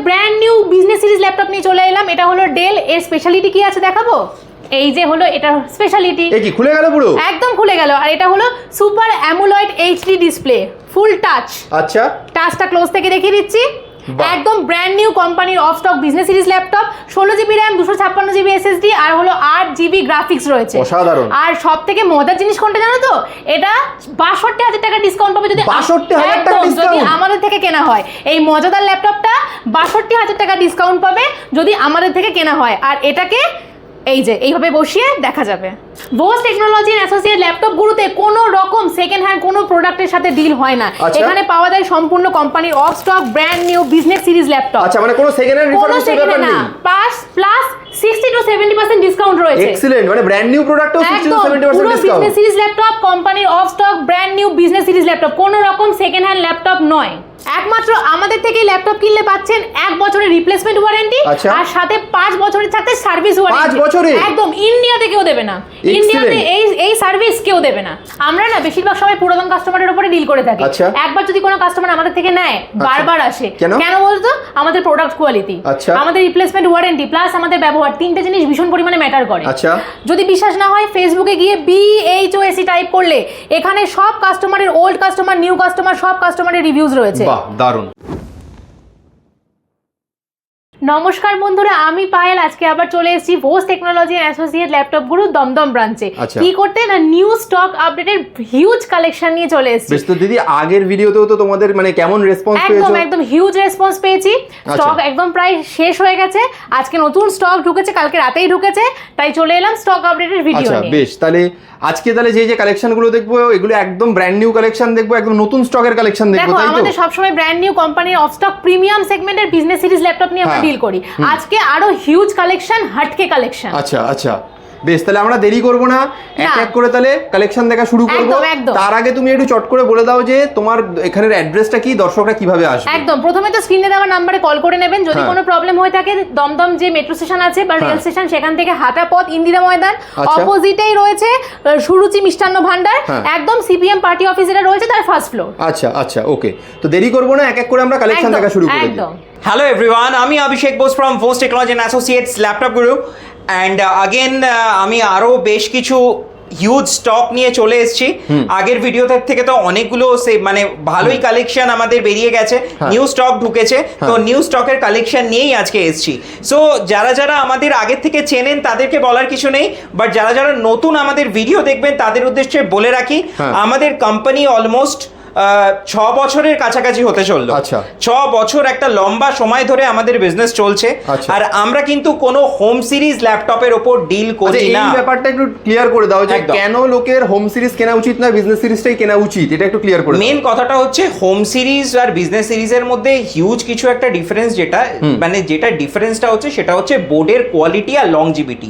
Brand new business series laptop নিয়ে চলে এলাম। এটা হলো ডেল। এর স্পেশালিটি কি আছে দেখাবো? এই যে হলো এটা স্পেশালিটি। এ কি খুলে গেল পুরো? একদম খুলে গেল। আর এটা হলো super amoled HD display, full touch. আচ্ছা, টাচটা ক্লোজ থেকে দেখিয়ে দিচ্ছি। একদম ব্র্যান্ড নিউ কোম্পানির off stock business series laptop, 16GB RAM, 256GB SSD আর হলো 8GB গ্রাফিক্স রয়েছে। অসাধারণ। আর সব থেকে মজার জিনিস কোনটা জানো তো? এটা 62,000 টাকা ডিসকাউন্ট পাবে যদি 62,000 টাকা যদি আমাদের থেকে কেনা হয়। এই মজাদার ল্যাপটপটা 62,000 টাকা ডিসকাউন্ট পাবে যদি আমাদের থেকে কেনা হয়। আর এটাকে এই যে এইভাবে বসিয়ে দেখা যাবে। বোস টেকনোলজি অ্যাসোসিয়েট ল্যাপটপ গুলোতে কোনো রকম সেকেন্ড হ্যান্ড কোনো প্রোডাক্টের সাথে ডিল হয় না। এখানে পাওয়া যায় সম্পূর্ণ কোম্পানির off stock brand new business series laptop. আচ্ছা, মানে কোনো সেকেন্ড হ্যান্ড রিফার্বিশড ব্যাপার নেই। প্লাস 60 to 70% ডিসকাউন্ট রয়েছে। এক্সিলেন্ট, মানে ব্র্যান্ড নিউ প্রোডাক্টও 60 to 70% discount. Business series laptop, কোম্পানির off stock brand new business series laptop, কোনো রকম সেকেন্ড হ্যান্ড ল্যাপটপ নয়। একমাত্র আমাদের থেকে ল্যাপটপ কিনলে পাচ্ছেন 1 বছরের রিপ্লেসমেন্ট ওয়ারেন্টি আর সাথে 5 বছরের থাকতে সার্ভিস ওয়ারেন্টি। 5 বছরে একদম ইন্ডিয়াতে কেউ দেবে না। ইন্ডিয়াতে এই সার্ভিস কেউ দেবে না। আমরা না বেশিরভাগ সময় পুরাতন কাস্টমারের উপরে ডিল করে থাকি। একবার যদি কোনো কাস্টমার আমাদের থেকে নেয়, বারবার আসে। কেন বলতো? আমাদের প্রোডাক্ট কোয়ালিটি, আমাদের রিপ্লেসমেন্ট ওয়ারেন্টি প্লাস আমাদের ব্যবহার, তিনটে জিনিস ভীষণ পরিমাণে ম্যাটার করে। যদি বিশ্বাস না হয় ফেসবুকে গিয়ে BHOSE টাইপ করলে এখানে সব কাস্টমারের, ওল্ড কাস্টমার, নিউ কাস্টমার, সব কাস্টমারের রিভিউজ রয়েছে। বাহ, দারুণ। নমস্কার বন্ধুরা, আমি পায়েল। আজকে আবার চলে এসেছি বোস টেকনোলজি অ্যাসোসিয়েট ল্যাপটপ গুরু দমদম ব্রাঞ্চে। কি করতে না, নিউ স্টক আপডেটের হিউজ কালেকশন নিয়ে চলে এসেছি। বেশ, তো দিদি আগের ভিডিওতেও তো তোমাদের মানে কেমন রেসপন্স পেয়েছো? একদম হিউজ রেসপন্স পেয়েছি। স্টক একদম প্রায় শেষ হয়ে গেছে। আজকে নতুন স্টক ঢুকেছে, কালকে রাতেই ঢুকেছে, তাই চলে এলাম স্টক আপডেটের ভিডিও নিয়ে। বেশ, তাহলে আজকে যে কালেকশন গুলো দেখবো এগুলো একদম ব্র্যান্ড নিউ কালেকশন দেখবো, একদম নতুন স্টকের কালেকশন দেখবো। দেখো, আমাদের সবসময় ব্র্যান্ড নিউ কোম্পানির অফ স্টক প্রিমিয়াম সেগমেন্টের বিজনেস সিরিজ ল্যাপটপ নিয়ে আমরা ডিল করি। আজকে আরো হিউজ কালেকশন, হাটকে কালেকশন। আচ্ছা, বেশ, তাহলে আমরা দেরি করব না, এক এক করে তাহলে কালেকশন দেখা শুরু করব। তার আগে তুমি একটু চট করে বলে দাও যে তোমার এখানের অ্যাড্রেসটা কি, দর্শকরা কিভাবে আসবে। একদম প্রথমে তো স্ক্রিনে দেওয়া নম্বরে কল করে নেবেন। যদি কোনো প্রবলেম হয়ে থাকে, দমদম যে মেট্রো স্টেশন আছে বা রেল স্টেশন, সেখান থেকে হাঁটা পথ ইন্দিরা ময়দান, অপোজিটেই রয়েছে সুরুচি মিষ্টান্ন ভান্ডার। একদম CPM পার্টি অফিস যেটা রয়েছে তার ফার্স্ট ফ্লোর। আচ্ছা, ওকে, তো দেরি করব না, এক এক করে আমরা কালেকশন দেখা শুরু করে দিই। হ্যালো এভরিওয়ান, আমি Abhishek Bose from Bose technology and associates laptop guru. And again আমি আরও বেশ কিছু হিউজ স্টক নিয়ে চলে এসেছি। আগের ভিডিও থেকে তো অনেকগুলো মানে ভালোই কালেকশন আমাদের বেরিয়ে গেছে, নিউ স্টক ঢুকেছে। তো নিউ স্টকের কালেকশন নিয়েই আজকে এসেছি। সো যারা আমাদের আগের থেকে চেনেন তাদেরকে বলার কিছু নেই, বাট যারা নতুন আমাদের ভিডিও দেখবেন তাদের উদ্দেশ্যে বলে রাখি, আমাদের কোম্পানি অলমোস্ট 6 বছরের কাছাকাছি হতে চললো। 6 বছর একটা লম্বা সময় ধরে আমাদের বিজনেস চলছে। আর আমরা কিন্তু কোনো হোম সিরিজ ল্যাপটপের উপর ডিল করি না। এই ব্যাপারটা একটু ক্লিয়ার করে দাও যে কেন লোকের হোম সিরিজ কেনা উচিত না বিজনেস সিরিজটাই কেনা উচিত, এটা একটু ক্লিয়ার করে দাও। মেন কথাটা হচ্ছে হোম সিরিজ আর বিজনেস সিরিজের মধ্যে হিউজ কিছু একটা ডিফারেন্স, যেটা ডিফারেন্সটা হচ্ছে সেটা হচ্ছে বোর্ডের কোয়ালিটি আর লংজিভিটি।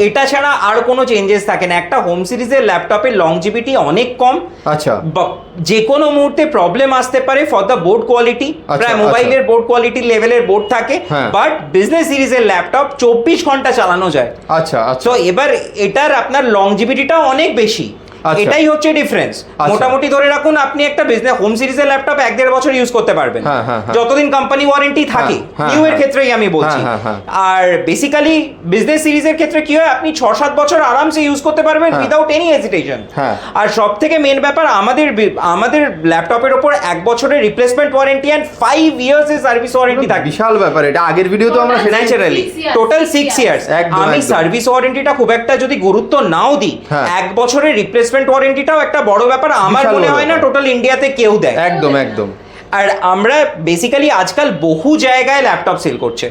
এটা ছাড়া আর কোনো চেঞ্জেস থাকে না। একটা হোম সিরিজের ল্যাপটপের লংজিভিটি অনেক কম। যে কোনো মুহূর্তে প্রবলেম আসতে পারে ফর দ্য বোর্ড কোয়ালিটি, প্রায় মোবাইলের বোর্ড কোয়ালিটি লেভেলের বোর্ড থাকে। বাট বিজনেস সিরিজের ল্যাপটপ 24 ঘন্টা চালানো যায়। তো এবার এটার আপনার লংজিভিটিটাও অনেক বেশি। এটাই হচ্ছে ডিফারেন্স। মোটামুটি ধরে রাখুন আপনি একটা বিজনেস হোম সিরিজের ল্যাপটপ 1-1.5 বছর ইউজ করতে পারবেন, যতদিন কোম্পানি ওয়ারেন্টি থাকে। নিউ এর ক্ষেত্রেই আমি বলছি। আর বেসিক্যালি বিজনেস সিরিজের ক্ষেত্রে কি হয়, আপনি 6-7 বছর আরামসে ইউজ করতে পারবেন উইদাউট এনি হেজিটেশন। আর সব থেকে মেন ব্যাপার, আমাদের ল্যাপটপের উপর 1 বছরের রিপ্লেসমেন্ট ওয়ারেন্টি এন্ড 5 ইয়ার্স এর সার্ভিস ওয়ারেন্টি থাকে। বিশাল ব্যাপার এটা, আগের ভিডিও তো আমরা ন্যাচারালি টোটাল 6 ইয়ার্স। আমি সার্ভিস ওয়ারেন্টিটা খুব একটা যদি গুরুত্ব নাও দিই, 1 বছরের রিপ্লেসমেন্ট ওয়ারেন্টিটাও একটা বড় ব্যাপার। আমার মনে হয় না টোটাল ইন্ডিয়াতে কেউ দেয়। একদম। আর আমরা বেসিক্যালি আজকাল বহু জায়গায় ল্যাপটপ সেল করছে।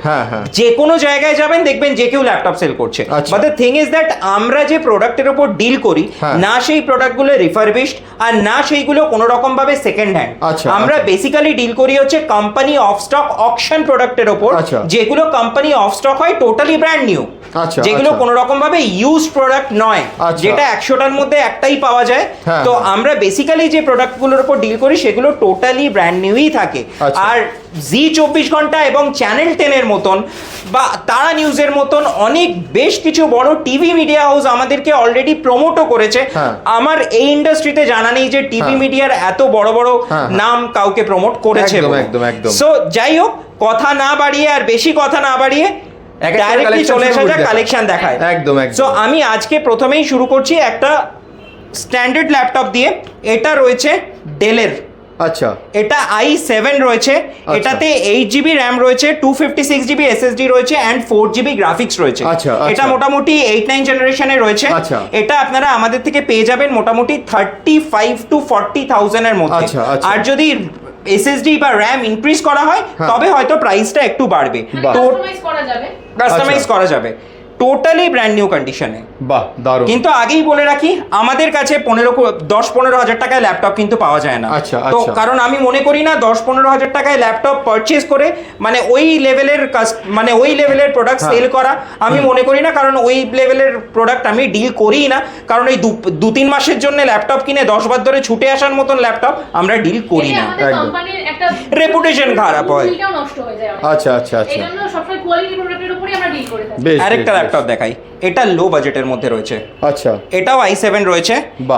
যে কোনো জায়গায় যাবেন দেখবেন যে কেউ ল্যাপটপ সেল করছে। But the thing is that আমরা যে প্রোডাক্টের উপর ডিল করি, না সেই প্রোডাক্টগুলো রিফারবিশড আর না সেইগুলো কোনো রকম ভাবে সেকেন্ড হ্যান্ড। আমরা বেসিক্যালি ডিল করি হচ্ছে কোম্পানি অফ স্টক অকশন প্রোডাক্টের উপর, যেগুলো কোম্পানি অফ স্টক হয় টোটালি ব্র্যান্ড নিউ, যেগুলো কোনো রকম ভাবে ইউজ প্রোডাক্ট নয়, যেটা 100টার মধ্যে একটাই পাওয়া যায়। তো আমরা বেসিক্যালি যে প্রোডাক্টগুলোর উপর ডিল করি সেগুলো টোটালি ব্র্যান্ড নিউই থাকে। আর জি24 ঘন্টা এবং চ্যানেল 10 এর মতন বা তারা নিউজের মতন অনেক বেশ কিছু বড় টিভি মিডিয়া হাউস আমাদেরকে অলরেডি প্রমোটও করেছে। আমার এই ইন্ডাস্ট্রিতে জানা নেই যে টিভি মিডিয়ার এত বড় বড় নাম কাউকে প্রমোট করেছে। একদম। সো যাই হোক, কথা না বাড়িয়ে আর বেশি কথা না বাড়িয়ে ডাইরেক্টলি চলে আসা যাক কালেকশন দেখায়। একদম। সো আমি আজকে প্রথমেই শুরু করছি একটা স্ট্যান্ডার্ড ল্যাপটপ দিয়ে। এটা রয়েছে ডেলের। আচ্ছা। এটা i7 রয়েছে, এটাতে 8GB RAM রয়েছে, 256GB SSD রয়েছে এন্ড 4GB গ্রাফিক্স রয়েছে। এটা মোটামুটি 8-9 জেনারেশনের রয়েছে। এটা আপনারা আমাদের থেকে পেয়ে যাবেন মোটামুটি 35 to 40,000 এর মধ্যে। আর যদি SSD বা RAM ইনক্রিজ করা হয় তবে হয়তো প্রাইসটা একটু বাড়বে। কাস্টমাইজ করা যাবে টোটালি ব্র্যান্ড নিউ কন্ডিশনে। বাহ, দারুণ। কিন্তু আগেই বলে রাখি আমাদের কাছে 10-15 হাজার টাকায় ল্যাপটপ কিন্তু পাওয়া যায় না। তো কারণ আমি মনে করি না 10-15 হাজার টাকায় ল্যাপটপ পারচেজ করে মানে ওই লেভেলের প্রোডাক্ট সেল করা আমি মনে করি না, কারণ ওই লেভেলের প্রোডাক্ট আমি ডিল করি না। কারণ এই 2-3 মাসের জন্য ল্যাপটপ কিনে 10 বার ধরে ছুটে আসার মতন ল্যাপটপ আমরা ডিল করি না। রেপুটেশন খারাপ হয়। আচ্ছা আচ্ছা আচ্ছা। এইজন্য সবসময় কোয়ালিটি প্রোডাক্টের উপরই আমরা ডিল করে থাকি। আরেকটা ল্যাপটপ দেখাই, এটা লো বাজেটের মধ্যে রয়েছে। আচ্ছা। এটাও i7 রয়েছে,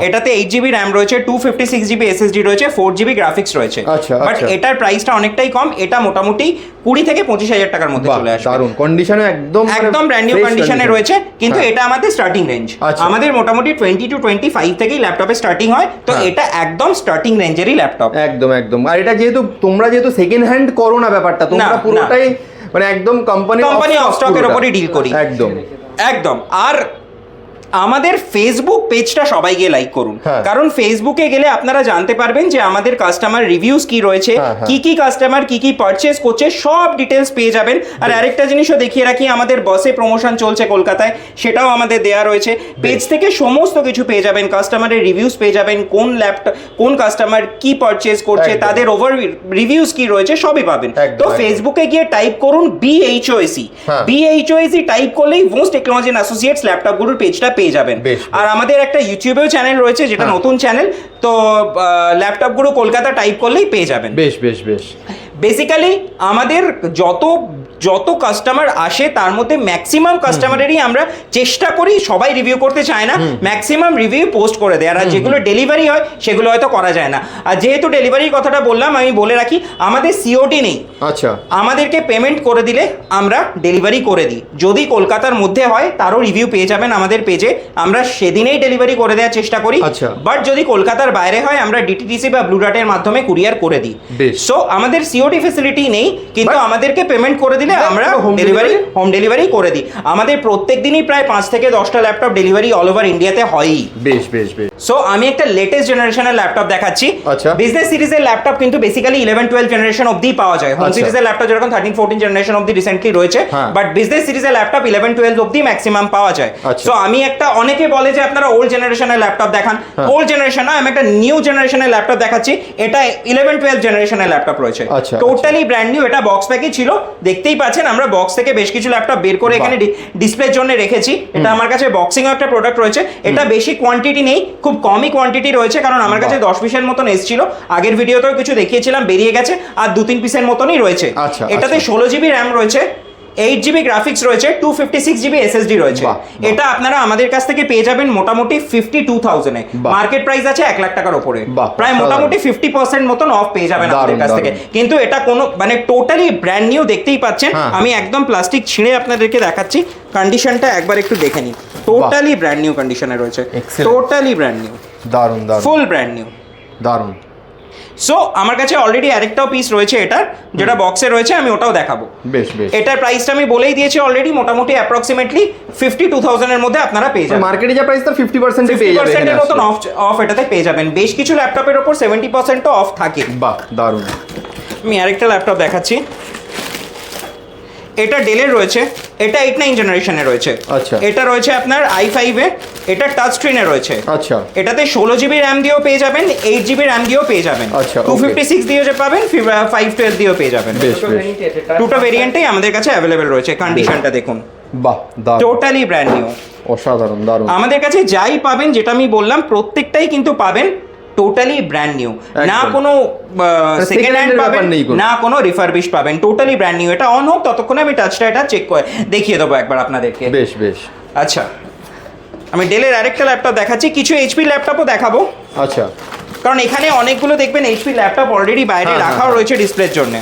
এটাতে 8GB RAM রয়েছে, 256GB SSD রয়েছে, 4GB গ্রাফিক্স রয়েছে। বাট এটার প্রাইসটা অনেকটাই কম, এটা মোটামুটি 20 থেকে 25,000 টাকার মধ্যে চলে আসবে। দারুণ কন্ডিশনে, একদম ব্র্যান্ড নিউ কন্ডিশনে রয়েছে। কিন্তু এটা আমাদের স্টার্টিং রেঞ্জ, আমাদের মোটামুটি 20 to 25 থেকেই ল্যাপটপে স্টার্টিং হয়। তো এটা একদম স্টার্টিং রেঞ্জেরই ল্যাপটপ। একদম। আর এটা তোমরা যেহেতু সেকেন্ড হ্যান্ড করো না, ব্যাপারটা তোমরা পুরোটাই মানে একদম কোম্পানি অফ স্টকের উপরই ডিল করি। একদম। আর আমাদের ফেসবুক পেজটা সবাই গিয়ে লাইক করুন, কারণ ফেসবুকে গেলে আপনারা জানতে পারবেন যে আমাদের কাস্টমার রিভিউজ কি রয়েছে, কি কাস্টমার কি পারচেজ করছে, সব ডিটেলস পেয়ে যাবেন। আর আরেকটা জিনিসও দেখিয়ে রাখি, আমাদের বাসে প্রমোশন চলছে কলকাতায়, সেটাও আমাদের দেয়া রয়েছে। পেজ থেকে সমস্ত কিছু পেয়ে যাবেন, কাস্টমারের রিভিউজ পেয়ে যাবেন, কোন কাস্টমার কি পারচেজ করছে, তাদের ওভার রিভিউজ কি রয়েছে, সবই পাবেন। তো ফেসবুকে গিয়ে টাইপ করুন BHOAC টাইপ করলেই ভোস্ট টেকনোলজি এন্ড অ্যাসোসিয়েটস ল্যাপটপগুলোর পেজটা পেয়ে যাবেন। আর আমাদের একটা ইউটিউবেও চ্যানেল রয়েছে, যেটা নতুন চ্যানেল, তো ল্যাপটপগুলো কলকাতা টাইপ করলেই পেয়ে যাবেন। বেশ। বেসিক্যালি আমাদের যত কাস্টমার আসে তার মধ্যে ম্যাক্সিমাম কাস্টমারেরই আমরা চেষ্টা করি, সবাই রিভিউ করতে চায় না, ম্যাক্সিমাম রিভিউ পোস্ট করে দেয়। আর যেগুলো ডেলিভারি হয় সেগুলো হয়তো করা যায় না। আর যেহেতু ডেলিভারির কথাটা বললাম, আমি বলে রাখি আমাদের COD নেই। আচ্ছা। আমাদেরকে পেমেন্ট করে দিলে আমরা ডেলিভারি করে দিই। যদি কলকাতার মধ্যে হয় তারও রিভিউ পেয়ে যাবেন আমাদের পেজে, আমরা সেদিনেই ডেলিভারি করে দেওয়ার চেষ্টা করি। বাট যদি কলকাতার বাইরে হয় আমরা DTDC বা ব্লু ডার্টের মাধ্যমে কুরিয়ার করে দিই। সো আমাদের COD ফ্যাসিলিটি নেই, কিন্তু আমাদেরকে পেমেন্ট করে দিলে আমরা হোম ডেলিভারি করে দিই। আমাদের প্রত্যেক দিনই প্রায় 5 থেকে 10টা ল্যাপটপ ডেলিভারি অল ওভার ইন্ডিয়াতে হয়ই। বেশ। সো আমি একটা লেটেস্ট জেনারেশনের ল্যাপটপ দেখাচ্ছি। বিজনেস সিরিজের ল্যাপটপ কিন্তু বেসিক্যালি 11-12 জেনারেশন অবধি পাওয়া যায়। হোম সিরিজের ল্যাপটপ যেরকম 13-14 জেনারেশন অবধি রিসেন্টলি রয়েছে, বাট বিজনেস সিরিজের ল্যাপটপ 11-12 অবধি ম্যাক্সিমাম পাওয়া যায়। সো আমি অনেকে বলে যে আপনারা ওল্ড জেনারেশনের ল্যাপটপ দেখান, ওল্ড জেনারেশন না, আমি একটা নিউ জেনারেশনের ল্যাপটপ দেখাচ্ছি। এটা 11-12 জেনারেশনের ল্যাপটপ রয়েছে, টোটালি ব্র্যান্ড নিউ। এটা বক্স প্যাকে ছিল, দেখতেই পাচ্ছেন। আমরা বক্স থেকে বেশ কিছু ল্যাপটপ বের করে এখানে ডিসপ্লের জন্য রেখেছি। এটা আমার কাছে বক্সিং একটা প্রোডাক্ট রয়েছে। এটা বেশি কোয়ান্টিটি নেই, খুব কমই কোয়ান্টিটি রয়েছে, কারণ আমার কাছে 10 পিসের মতন এসেছিল। আগের ভিডিওতেও কিছু দেখিয়েছিলাম, বেরিয়ে গেছে। আর 2-3 পিসের মতনই রয়েছে। এটাতে 16GB RAM রয়েছে, 8GB গ্রাফিক্স রয়েছে, 256GB SSD রয়েছে। এটা আপনারা আমাদের কাছ থেকে পেয়ে যাবেন মোটামুটি 52,000 এ। মার্কেট প্রাইস আছে 1 লাখ টাকার উপরে, প্রায় মোটামুটি 50% মতন অফ পেয়ে যাবেন আমাদের কাছ থেকে। কিন্তু এটা কোনো মানে টোটালি ব্র্যান্ড নিউ, দেখতেই পাচ্ছেন। আমি একদম প্লাস্টিক ছিঁড়ে আপনাদেরকে দেখাচ্ছি, কন্ডিশনটা একবার একটু দেখে নিন। টোটালি ব্র্যান্ড নিউ কন্ডিশনে রয়েছে, টোটালি ব্র্যান্ড নিউ। দারুণ, ফুল ব্র্যান্ড নিউ, দারুণ। সো আমার কাছে অলরেডি আরেকটাও পিস রয়েছে এটার, যেটা বক্সে রয়েছে, আমি ওটাও দেখাবো। বেশ। এটার প্রাইসটা আমি বলেই দিয়েছি অলরেডি, মোটামুটি অ্যাপ্রক্সিমেটলি 52,000 এর মধ্যে আপনারা পেয়ে যাবেন। মার্কেটে যা প্রাইস তার 50% পেয়ে যাবেন, 50% এর মতন অফ এটাতে পেয়ে যাবেন। বেশ কিছু ল্যাপটপের উপর 70% অফ থাকে। বাহ, দারুণ। আমি আরেকটা ল্যাপটপ দেখাচ্ছি। এটা ডেলের রয়েছে, এটা 8-9 জেনারেশনে রয়েছে। এটা রয়েছে আপনার i5 এ, এটা টাচ স্ক্রিনে রয়েছে। এটাতে 16GB RAM দিয়েও পেয়ে যাবেন, 8GB RAM দিয়েও পেয়ে যাবেন, 256 দিয়েও পাবেন, 512 দিয়েও পেয়ে যাবেন। দুটো ভেরিয়েন্টেই আমাদের কাছে অ্যাভেলেবেল রয়েছে। কন্ডিশনটা দেখুন, বাহ, টোটালি ব্র্যান্ড নিউ, অসাধারণ, দারুণ। আমাদের কাছে যাই পাবেন, যেটা আমি বললাম, প্রত্যেকটাই কিন্তু পাবেন টোটালি ব্র্যান্ড নিউ, না কোনো সেকেন্ড হ্যান্ড পাবেন, না কোনো রিফারবিশ পাবেন, টোটালি ব্র্যান্ড নিউ। এটা অন হোক, ততক্ষণে আমি টাচটা এটা চেক করে দেখিয়ে দেবো একবার আপনাদেরকে। বেশ। আচ্ছা, আমি ডেলের আরেকটা ল্যাপটপ দেখাচ্ছি, কিছু HP ল্যাপটপও দেখাবো। আচ্ছা, কারণ এখানে অনেকগুলো দেখবেন HP ল্যাপটপ অলরেডি বাইরে রাখাও রয়েছে ডিসপ্লের জন্য।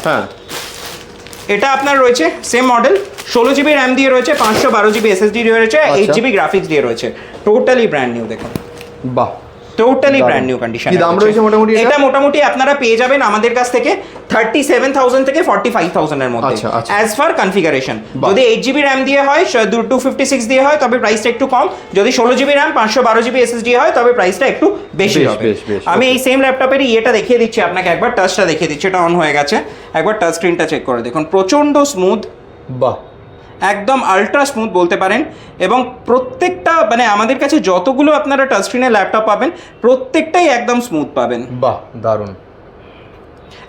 এটা আপনার রয়েছে সেম মডেল, 16 জিবি র্যাম দিয়ে রয়েছে, 512 জিবি এসএসডি দিয়ে রয়েছে, 8 জিবি গ্রাফিক্স দিয়ে রয়েছে, টোটালি ব্র্যান্ড নিউ। দেখুন বাহ, টোটালি ব্র্যান্ড নিউ কন্ডিশন। কি দাম রয়েছে মোটামুটি? এটা মোটামুটি আপনারা পেয়ে যাবেন আমাদের কাছ থেকে 37,000 থেকে 45,000 এর মধ্যে অ্যাজ ফার কনফিগারেশন। যদি 8 জিবি র্যাম দিয়ে হয়, 256 দিয়ে হয়, তবে প্রাইসটা একটু কম। যদি 16 জিবি র্যাম 512 জিবি এসএসডি হয়, তবে প্রাইসটা একটু বেশি হবে। আমি এই সেম ল্যাপটপের ইয়েটা দেখিয়ে দিচ্ছি আপনাকে, একবার টাচটা দেখিয়ে দিচ্ছি। এটা অন হয়ে গেছে, একবার টাচ স্ক্রিনটা চেক করে দেখুন, প্রচন্ড স্মুথ, বাহ, একদম আলট্রা স্মুথ বলতে পারেন। এবং প্রত্যেকটা মানে আমাদের কাছে যতগুলো আপনারা টাচ স্ক্রিনের ল্যাপটপ পাবেন, প্রত্যেকটাই একদম স্মুথ পাবেন। বাহ, দারুণ।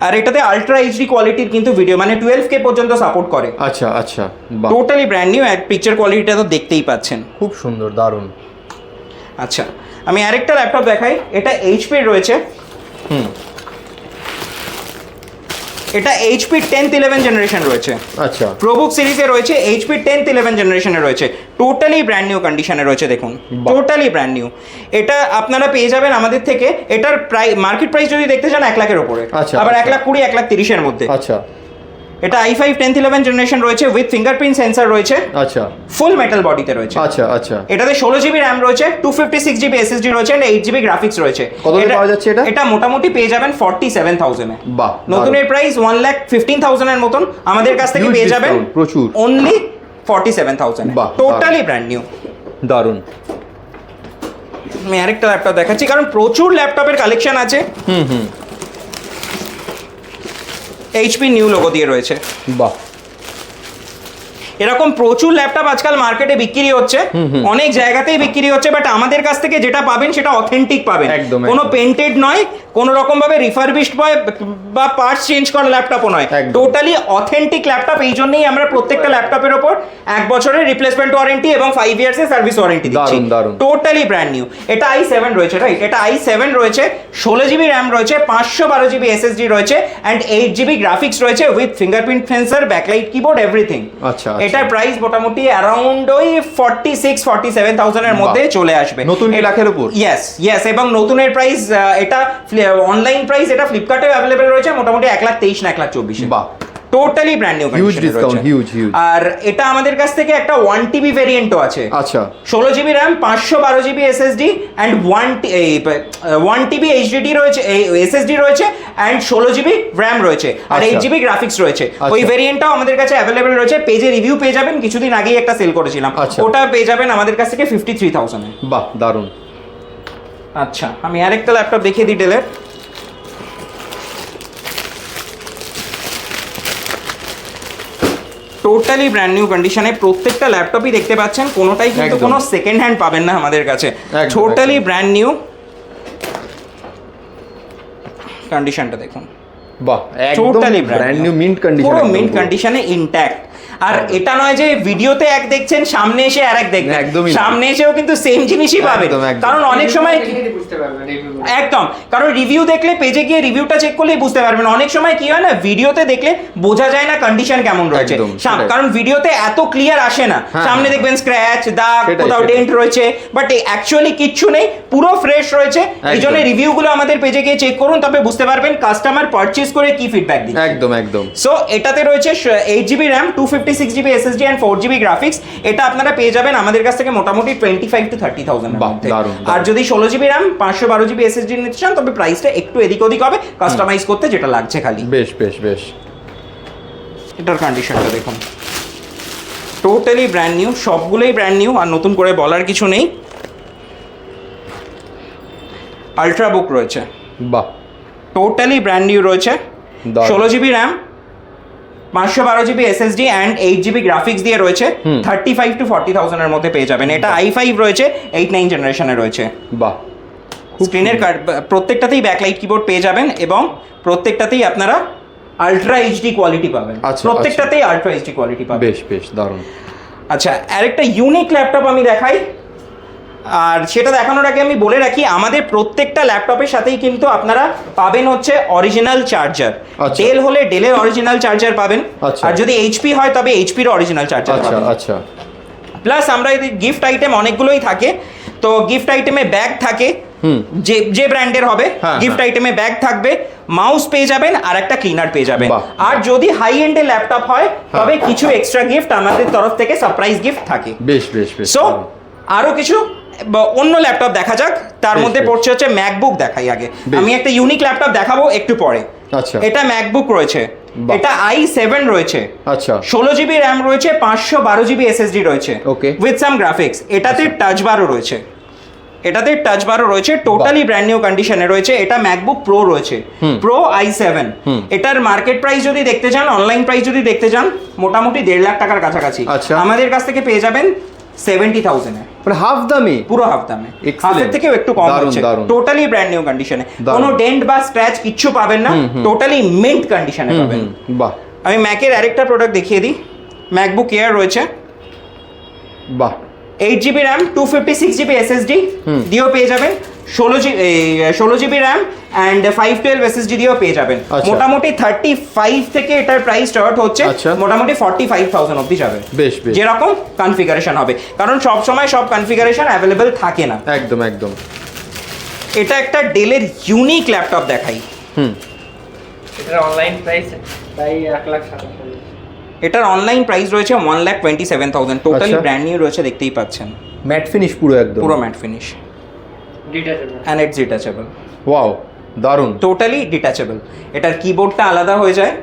আর এটাতে আলট্রা এইচডি কোয়ালিটির কিন্তু ভিডিও, মানে 12K পর্যন্ত সাপোর্ট করে। আচ্ছা আচ্ছা, টোটালি ব্র্যান্ড নিউ। পিকচার কোয়ালিটিটা তো দেখতেই পাচ্ছেন, খুব সুন্দর, দারুণ। আচ্ছা, আমি আরেকটা ল্যাপটপ দেখাই। এটা এইচপির রয়েছে, এটা HP 10th 11 জেনারেশন রয়েছে। আচ্ছা, প্রোবুক সিরিজে রয়েছে, HP 10th 11 জেনারেশনে রয়েছে, টোটালি ব্র্যান্ড নিউ কন্ডিশনে রয়েছে। দেখুন টোটালি ব্র্যান্ড নিউ। এটা আপনারা পেয়ে যাবেন আমাদের থেকে। এটার মার্কেট প্রাইস যদি দেখতে চান 1 লাখের উপরে, আবার 1,20,000 1,30,000 এর মধ্যে। আচ্ছা, এটা i5 10th 11 জেনারেশন রয়েছে, উইথ ফিঙ্গারপ্রিন্ট সেন্সর রয়েছে। আচ্ছা, ফুল মেটাল বডিতে রয়েছে। আচ্ছা আচ্ছা, এটাতে 16 জিবি র্যাম রয়েছে, 256 জিবি এসএসডি রয়েছে, আর 8 জিবি গ্রাফিক্স রয়েছে। কত পাওয়া যাচ্ছে এটা? এটা মোটামুটি পেয়ে যাবেন 47,000 এ। বাহ, নতুনের প্রাইস 1,15,000 এর মতন, আমাদের কাছ থেকে পেয়ে যাবেন প্রচুর, অনলি 47,000। টোটালি ব্র্যান্ড নিউ, দারুণ। আমি আরেকটা ল্যাপটপ দেখাচ্ছি, কারণ প্রচুর ল্যাপটপের কালেকশন আছে। HP নিউ লোগো দিয়ে রয়েছে। বাহ, এরকম প্রচুর ল্যাপটপ আজকাল মার্কেটে বিক্রি হচ্ছে, অনেক জায়গাতেই বিক্রি হচ্ছে, বাট আমাদের কাছ থেকে যেটা পাবেন সেটা অথেন্টিক পাবেন। কোনো পেন্টেড নয়, কোনো রকম ভাবে রিফারবিশড বা পার্টস চেঞ্জ করা ল্যাপটপও নয়, টোটালি অথেন্টিক ল্যাপটপ। এই জন্যই আমরা প্রত্যেকটা ল্যাপটপের ওপর 1 বছরের রিপ্লেসমেন্ট ওয়ারেন্টি এবং 5 ইয়ার্সের সার্ভিস ওয়ারেন্টি দিচ্ছি। Totally brand new. এটা i7 রয়েছে, রাইট? এটা i7 রয়েছে, 16 জিবি র্যাম রয়েছে, 512 জিবি এসএসডি রয়েছে, অ্যান্ড 8 জিবি গ্রাফিক্স রয়েছে, with fingerprint sensor, backlight keyboard, everything. আচ্ছা, এটার প্রাইস মোটামুটি অ্যারাউন্ড ওই 46-47,000 এর মধ্যে চলে আসবে। নতুন 1 লাখের উপর? ইয়েস। এবং নতুনের প্রাইস, এটা অনলাইন প্রাইস, এটা ফ্লিপকার্টে অ্যাভেলেবেল রয়েছে মোটামুটি 1,23,000 না 1,24,000। বাহ, টোটালি ব্র্যান্ড নিউ কন্ডিশনে রয়েছে। হিউজ। আর এটা আমাদের কাছ থেকে একটা 1 TB ভেরিয়েন্টও আছে। আচ্ছা, 16 GB RAM, 512 GB SSD, and 1 TB HDD রয়েছে, এসএসডি রয়েছে, অ্যান্ড 16 জিবি র্যাম রয়েছে, আর 8 জিবি গ্রাফিক্স রয়েছে। ওই ভেরিয়েন্টটাও আমাদের কাছে অ্যাভেলেবেল রয়েছে। পেজে রিভিউ পেয়ে যাবেন, কিছুদিন আগেই একটা সেল করেছিলাম, ওটা পেয়ে যাবেন আমাদের কাছ থেকে 53,000 এ। বাহ, দারুণ। আচ্ছা, আমি আরেকটা ল্যাপটপ দেখিয়ে দিই ডেলের। টোটালি ব্র্যান্ড নিউ কন্ডিশনে প্রত্যেকটা ল্যাপটপই দেখতে পাচ্ছেন, কোনোটাই কিন্তু কোনো সেকেন্ড হ্যান্ড পাবেন না আমাদের কাছে। টোটালি ব্র্যান্ড নিউ কন্ডিশনটা দেখুন। বাহ, টোটালি ব্র্যান্ড নিউ, মিন্ট কন্ডিশনে, পুরো মিন্ট কন্ডিশনে ইনট্যাক্ট। আর এটা নয় যে ভিডিওতে এক দেখছেন, সামনে এসে আরেক দেখবেন, সামনে এসেও কিন্তু সেম জিনিসই পাবেন। কারণ অনেক সময় একদম, কারণ রিভিউ দেখলে, পেজে গিয়ে রিভিউটা চেক করলেই বুঝতে পারবেন। অনেক সময় কি হয় না, ভিডিওতে দেখলে বোঝা যায় না কন্ডিশন কেমন রয়েছে, কারণ ভিডিওতে এত ক্লিয়ার আসে না। সামনে দেখবেন স্ক্র্যাচ, দাগ, কোথাও ডেন্ট রয়েছে, বাট অ্যাকচুয়ালি কিচ্ছু নেই, পুরো ফ্রেশ রয়েছে। এই জন্য রিভিউগুলো আমাদের পেজে গিয়ে চেক করুন, তবে বুঝতে পারবেন কাস্টমার পারচেজ করে কি ফিডব্যাক দিচ্ছে। একদম। সো এটাতে রয়েছে 8 GB RAM, 256 GB SSD, and 4 GB graphics. এটা আপনারা পেয়ে যাবেন আমাদের কাছ থেকে মোটামুটি 25,000 to 30,000 এর মধ্যে। আর যদি 16 জিবি র্যাম, 512 জিবি এসএসডি নিতে চান, তবে প্রাইসটা একটু এদিক ওদিক হবে, কাস্টমাইজ করতে যেটা লাগছে খালি। বেশ। এটার কন্ডিশনটা দেখুন, টোটালি ব্র্যান্ড নিউ, সবগুলোই ব্র্যান্ড নিউ, আর নতুন করে বলার কিছু নেই। আলট্রা বুক রয়েছে, বাহ, টোটালি ব্র্যান্ড নিউ রয়েছে, 16 GB RAM, 512 GB SSD, and 8 GB graphics দিয়ে রয়েছে, 35,000 to 40,000 এর মধ্যে পেয়ে যাবেন। এটা i5 রয়েছে, 8-9 জেনারেশনে রয়েছে। বাহ, স্ক্রিনের প্রত্যেকটাতেই ব্যাকলাইট কিবোর্ড পেয়ে যাবেন, এবং প্রত্যেকটাতেই আপনারা আলট্রা এইচডি কোয়ালিটি পাবেন। প্রত্যেকটাতেই আলট্রা এইচডি কোয়ালিটি পাবেন। বেশ, দারুণ। আচ্ছা, আরেকটা ইউনিক ল্যাপটপ আমি দেখাই, আর সেটা দেখানোর আগে আমি বলে রাখি, আমাদের প্রত্যেকটা ল্যাপটপের সাথেই কিন্তু আপনারা পাবেন হচ্ছে অরিজিনাল চার্জার। ডেল হলে ডেলের অরিজিনাল চার্জার পাবেন, আর যদি এইচপি হয় তবে এইচপির অরিজিনাল চার্জার পাবেন। প্লাস আমরা এই গিফট আইটেম অনেকগুলোই থাকে, তো গিফট আইটেমে ব্যাগ থাকে, যে ব্র্যান্ডের হবে, গিফট আইটেমে ব্যাগ থাকবে, মাউস পেয়ে যাবেন আর একটা ক্লিনার পেয়ে যাবেন। আর যদি হাই এন্ডের ল্যাপটপ হয় তবে কিছু এক্সট্রা গিফট আমাদের তরফ থেকে সারপ্রাইজ গিফট থাকে। বেশ বেশ বেশ। সো আরো কিছু অন্য ল্যাপটপ দেখা যাক, তার মধ্যে পড়ছে হচ্ছে ম্যাকবুক। দেখাই আগে, আমি একটা ইউনিক ল্যাপটপ দেখাবো একটু পরে। আচ্ছা, এটা ম্যাকবুক রয়েছে, এটা i7 রয়েছে, আচ্ছা 16 জিবি র্যাম রয়েছে, 512 জিবি এসএসডি রয়েছে উইথ সাম গ্রাফিক্স। এটাতে টাচ বারও রয়েছে, টোটালি ব্র্যান্ড নিউ কন্ডিশনে রয়েছে। এটা ম্যাকবুক প্রো রয়েছে, প্রো i7। এটার মার্কেট প্রাইস যদি দেখতে চান, অনলাইন প্রাইস যদি দেখতে চান, মোটামুটি 1.5 লাখ টাকার কাছাকাছি। আমাদের কাছ থেকে পেয়ে যাবেন 70,000 এ, মানে হাফ দামে, পুরো হাফ দামে, হাফের থেকেও একটু কম হচ্ছে। টোটালি ব্র্যান্ড নিউ কন্ডিশনে, কোনো ডেন্ট বা স্ক্র্যাচ কিচ্ছু পাবেন না, টোটালি মিন্ট কন্ডিশনে পাবেন। বাহ। আমি ম্যাকের আরেকটা প্রোডাক্ট দেখিয়ে দিই, ম্যাকবুক এয়ার রয়েছে, বাহ, 8 জিবি র্যাম, 256 জিবি এসএসডি দিয়েও পেয়ে যাবেন, 16 জিবি র্যাম অ্যান্ড 512 এসএসডি দিয়েও পেয়ে যাবেন। মোটামুটি 35 থেকে এটার প্রাইস স্টার্ট হচ্ছে, মোটামুটি 45,000 অবধি যাবে, যেরকম কনফিগারেশন হবে, কারণ সব সময় সব কনফিগারেশন অ্যাভেলেবেল থাকে না। একদম একদম। এটা একটা ডেলের ইউনিক ল্যাপটপ দেখাই। এটার অনলাইন প্রাইস প্রায় 1,27,000। এটার অনলাইন প্রাইস রয়েছে 1,27,000। টোটালি ব্র্যান্ড নিউ রয়েছে, দেখতেই পাচ্ছেন। ম্যাট ফিনিশ পুরো, একদম পুরো matte finish, detachable and it's detachable. Wow, দারুন। Totally detachable. এটার কিবোর্ডটা আলাদা হয়ে যায়,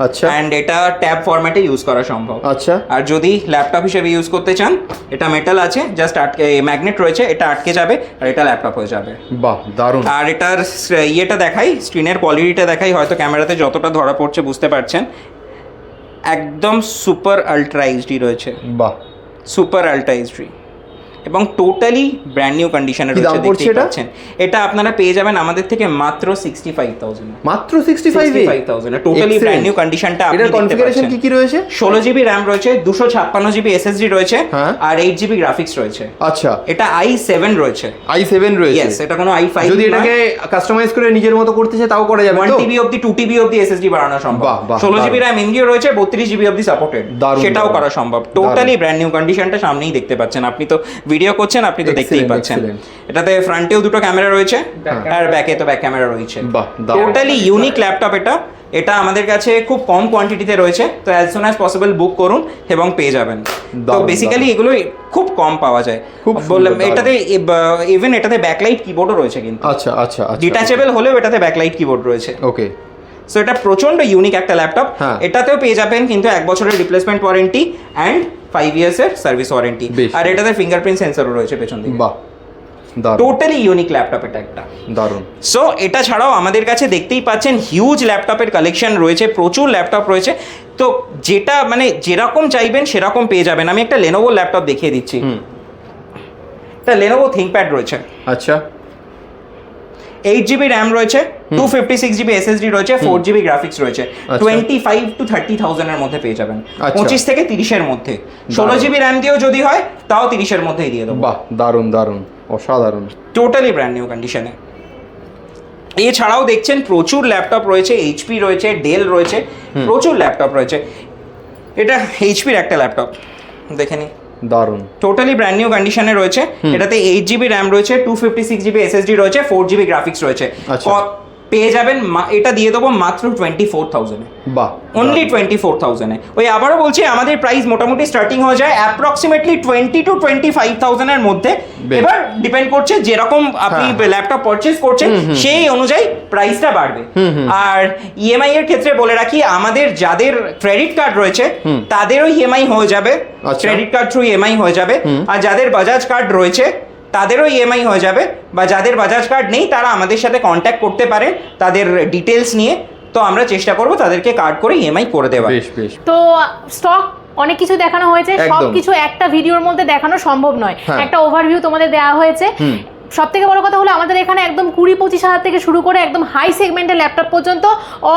আচ্ছা, এন্ড এটা ট্যাব ফরম্যাটে ইউজ করা সম্ভব। আচ্ছা, আর যদি ল্যাপটপ হিসেবে ইউজ করতে চান, এটা মেটাল আছে, জাস্ট আটকে, ম্যাগনেট রয়েছে, এটা আটকে যাবে আর এটা ল্যাপটপ হয়ে যাবে। বাহ, দারুন। আর এটার ইয়েটা দেখাই, স্ক্রিনের কোয়ালিটিটা দেখাই, হয়তো ক্যামেরাতে যতটা ধরা পড়ছে বুঝতে পারছেন, একদম সুপার আলট্রা এইচডি রয়েছে। বাহ, সুপার আলট্রা এইচডি এবং টোটালি ব্র্যান্ড নিউ কন্ডিশনে রয়েছে, দেখতেই পাচ্ছেন। এটা আপনারা পেয়ে যাবেন আমাদের থেকে মাত্র 65,000। মাত্র 65,000 টোটালি ব্র্যান্ড নিউ কন্ডিশনটা আপনি দেখতে কনফিগারেশন পাচ্ছেন। কি রয়েছে? 16 জিবি র্যাম রয়েছে, 256 জিবি এসএসডি রয়েছে, আর 8 জিবি গ্রাফিক্স রয়েছে। আচ্ছা, এটা i7 রয়েছে, i7 রয়েছে। ইয়েস, এটা কোনো i5। যদি এটাকে কাস্টমাইজ করে নিজের মতো করতে চাই তাও করা যাবে। 1 টিবি অবধি, 2 টিবি অবধি এসএসডি বাড়ানো সম্ভব। 16 জিবি র্যাম এমডিও রয়েছে, 32 জিবি অবধি সাপোর্টেড, সেটাও করা সম্ভব। টোটালি ব্র্যান্ড নিউ কন্ডিশনটা সামনেই দেখতে পাচ্ছেন, আপনি তো ভিডিও করছেন, আপনি তো দেখতেই পাচ্ছেন। এটাতে ফ্রন্টেও দুটো ক্যামেরা রয়েছে আর ব্যাকে তো ব্যাক ক্যামেরা রয়েছে। টোটালি ইউনিক ল্যাপটপ এটা। এটা আমাদের কাছে খুব কম কোয়ান্টিটিতে রয়েছে, তো অ্যাজ সুন অ্যাজ পসিবল বুক করুন এবং পেয়ে যাবেন। তো বেসিক্যালি এগুলো খুব কম পাওয়া যায়। বললাম এটাতে ইভেন এটাতে ব্যাকলাইট কিবোর্ডও রয়েছে কিন্তু। আচ্ছা আচ্ছা, ডিটাচেবল হলেও এটাতে ব্যাকলাইট কিবোর্ড রয়েছে। ওকে, সো এটা প্রচন্ড ইউনিক একটা ল্যাপটপ। এটাতেও পেয়ে যাবেন কিন্তু 1 বছরের রিপ্লেসমেন্ট ওয়ারেন্টি অ্যান্ড 5 ইয়ার্সের সার্ভিস ওয়ারেন্টি, আর এটাতে ফিঙ্গারপ্রিন্ট সেন্সরও রয়েছে পেছন দিকে। বাহ, টোটালি ইউনিক ল্যাপটপ এটা একটা, দারুণ। সো এটা ছাড়াও আমাদের কাছে দেখতেই পাচ্ছেন হিউজ ল্যাপটপের কালেকশন রয়েছে, প্রচুর ল্যাপটপ রয়েছে। তো যেটা মানে যেরকম চাইবেন সেরকম পেয়ে যাবেন। আমি একটা লেনোভো ল্যাপটপ দেখিয়ে দিচ্ছি। এটা লেনোভো থিংকপ্যাড রয়েছে। আচ্ছা, 8 জিবি র্যাম রয়েছে, 256 জিবি এসএসডি রয়েছে, 4 জিবি গ্রাফিক্স রয়েছে। 25 to 30,000 এর মধ্যে পেয়ে যাবেন, 25 থেকে 30 এর মধ্যে। 16 জিবি র্যাম দিয়েও যদি হয় তাও 30 এর মধ্যেই দিয়ে দেবো। বাহ, দারুণ দারুণ, অসাধারণ। টোটালি ব্র্যান্ড নিউ কন্ডিশনে। এছাড়াও দেখছেন প্রচুর ল্যাপটপ রয়েছে, এইচপি রয়েছে, ডেল রয়েছে, প্রচুর ল্যাপটপ রয়েছে। এটা এইচপির একটা ল্যাপটপ, দেখে নিন, দারুণ। টোটালি ব্র্যান্ড নিউ কন্ডিশনে রয়েছে। এটাতে 8 জিবি র্যাম রয়েছে, 256 জিবি এসএসডি রয়েছে, 4 জিবি গ্রাফিক্স রয়েছে। পেয়ে যাবেন এটা দিয়ে দেবো মাত্র 24,000 এ। বাহ, অনলি 24,000 এ। ওই আবারও বলছি, আমাদের প্রাইস মোটামুটি স্টার্টিং হয়ে যায় অ্যাপ্রক্সিমেটলি 20 to 25,000 এর মধ্যে। এবার ডিপেন্ড করছে যেরকম আপনি ল্যাপটপ পারচেজ করছেন সেই অনুযায়ী প্রাইসটা বাড়বে। আর ইএমআই এর ক্ষেত্রে বলে রাখি, আমাদের যাদের ক্রেডিট কার্ড রয়েছে তাদেরও ইএমআই হয়ে যাবে, ক্রেডিট কার্ড থ্রু ইএমআই হয়ে যাবে। আর যাদের বাজাজ কার্ড রয়েছে তাদেরও ইএমআই হয়ে যাবে, বা যাদের বাজাজ কার্ড নেই তারা আমাদের সাথে কন্ট্যাক্ট করতে পারে তাদের ডিটেলস নিয়ে। তো আমরা চেষ্টা করব তাদেরকে কার্ড করে ইএমআই করে দেওয়া। তো স্টক অনেক কিছু দেখানো হয়েছে, সবকিছু একটা ভিডিওর মধ্যে দেখানো সম্ভব নয়। একটা ওভারভিউ তোমাদের দেওয়া হয়েছে। সব থেকে বড় কথা হলো আমাদের এখানে একদম 20-25 হাজার থেকে শুরু করে একদম হাই সেগমেন্টের ল্যাপটপ পর্যন্ত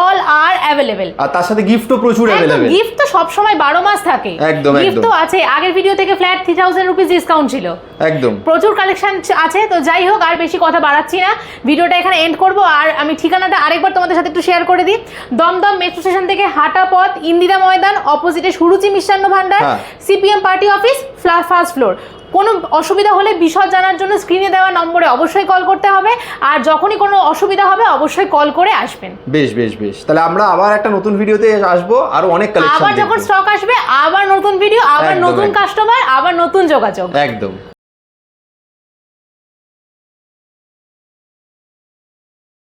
অল আর অ্যাভেলেবেল। আর তার সাথে গিফটও প্রচুর অ্যাভেলেবল। গিফট তো সব সময় 12 মাস থাকে, গিফট তো আছে। আগের ভিডিও থেকে ফ্ল্যাট 3000 রুপিস ডিসকাউন্ট ছিল, একদম প্রচুর কালেকশন আছে। তো যাই হোক, আর বেশি কথা বাড়াচ্ছি না, ভিডিওটা এখানে এন্ড করব। আর আমি ঠিকানাটা আরেকবার তোমাদের সাথে একটু শেয়ার করে দিই। দমদম মেট্রো স্টেশন থেকে হাঁটা পথ, ইন্দিরা ময়দান, অপোজিটে Suruchi Mishtanna Bhandar, CPM party office, first floor. কোনো অসুবিধা হলে বিশদ জানার জন্য স্ক্রিনে দেওয়া নম্বরে অবশ্যই কল করতে হবে, আর যখনই কোনো অসুবিধা হবে অবশ্যই কল করে আসবেন। বেশ বেশ বেশ, তাহলে আমরা আবার একটা নতুন ভিডিওতে আসবো, আরো অনেক কালেকশন আবার যখন স্টক আসবে আবার নতুন ভিডিও, আবার নতুন কাস্টমার, আবার নতুন যোগাযোগ। একদম।